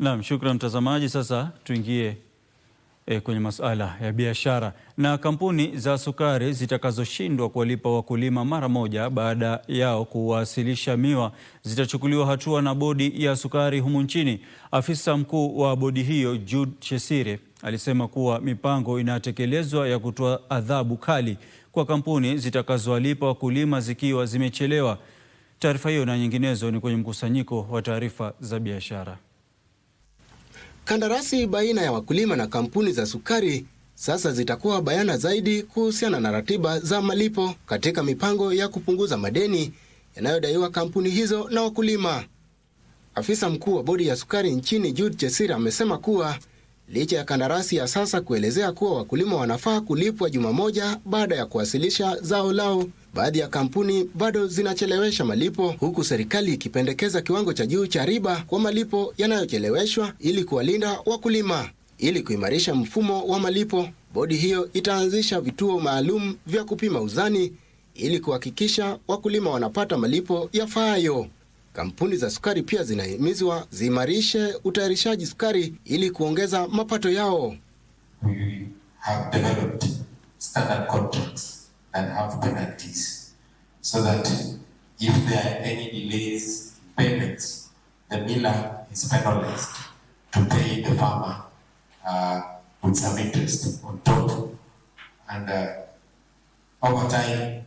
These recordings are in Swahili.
Naam, shukran mtazamaji. Sasa tuingie kwenye masuala ya biashara. Na kampuni za sukari zitakazoshindwa kuwalipa wakulima mara moja baada yao kuwasilisha miwa zitachukuliwa hatua na bodi ya sukari humu nchini. Afisa mkuu wa bodi hiyo Jude Chesire alisema kuwa mipango inatekelezwa ya kutoa adhabu kali kwa kampuni zitakazowalipa wakulima zikiwa zimechelewa. Taarifa hiyo na nyinginezo ni kwenye mkusanyiko wa taarifa za biashara. Kandarasi baina ya wakulima na kampuni za sukari sasa zitakuwa bayana zaidi kuhusiana na ratiba za malipo katika mipango ya kupunguza madeni yanayodaiwa kampuni hizo na wakulima. Afisa mkuu wa bodi ya sukari nchini Jude Chesire amesema kuwa licha ya kandarasi ya sasa kuelezea kuwa wakulima wanafaa kulipwa juma moja baada ya kuwasilisha zao lao, baadhi ya kampuni bado zinachelewesha malipo, huku serikali ikipendekeza kiwango cha juu cha riba kwa malipo yanayocheleweshwa ili kuwalinda wakulima. Ili kuimarisha mfumo wa malipo, bodi hiyo itaanzisha vituo maalum vya kupima uzani ili kuhakikisha wakulima wanapata malipo yafaayo. Kampuni za sukari pia zinahimizwa ziimarishe utayarishaji sukari ili kuongeza mapato yao. We have developed standard contracts and have penalties so that if there are any delays in payments, the miller is penalized to pay the farmer with some interest on top. And over time,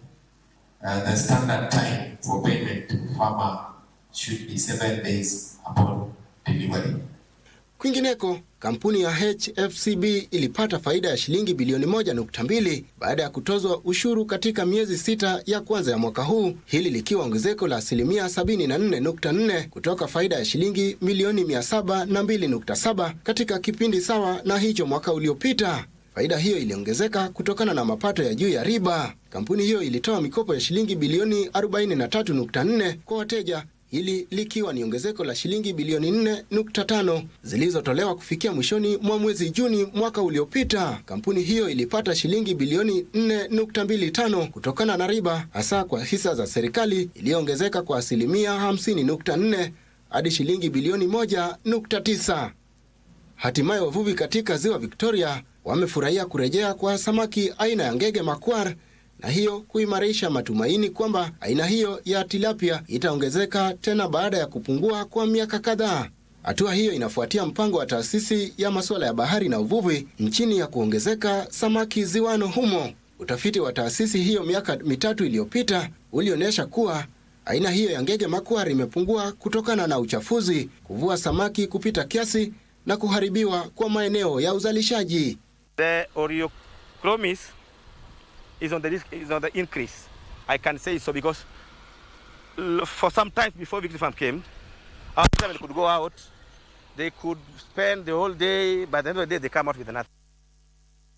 the standard time for payment to the farmer should be 7 days upon delivery. Kwingineko, kampuni ya HFCB ilipata faida ya shilingi bilioni 1.2 baada ya kutozwa ushuru katika miezi 6 ya kwanza ya mwaka huu, hili likiwa ongezeko la 74.4% kutoka faida ya shilingi milioni 702.7 katika kipindi sawa na hicho mwaka uliopita. Faida hiyo iliongezeka kutokana na mapato ya juu ya riba. Kampuni hiyo ilitoa mikopo ya shilingi bilioni 43.4 kwa wateja, hili likiwa ni ongezeko la shilingi bilioni 4.5 zilizotolewa kufikia mwishoni mwa mwezi Juni mwaka uliopita. Kampuni hiyo ilipata shilingi bilioni 4.25 kutokana na riba, hasa kwa hisa za serikali iliyoongezeka kwa 50.4% hadi shilingi bilioni 1.9. Hatimaye wavuvi katika ziwa Victoria wamefurahia kurejea kwa samaki aina ya ngege makwar, na hiyo kuimarisha matumaini kwamba aina hiyo ya tilapia itaongezeka tena baada ya kupungua kwa miaka kadhaa. Hatua hiyo inafuatia mpango wa taasisi ya masuala ya bahari na uvuvi nchini ya kuongezeka samaki ziwani humo. Utafiti wa taasisi hiyo miaka 3 iliyopita ulionyesha kuwa aina hiyo ya ngege makwar imepungua kutokana na uchafuzi, kuvua samaki kupita kiasi na kuharibiwa kwa maeneo ya uzalishaji. The Oreochromis is on the increase. I can say so because for some time before Victory Farm came, our family could go out, they could spend the whole day, by the end of the day they come out with nothing.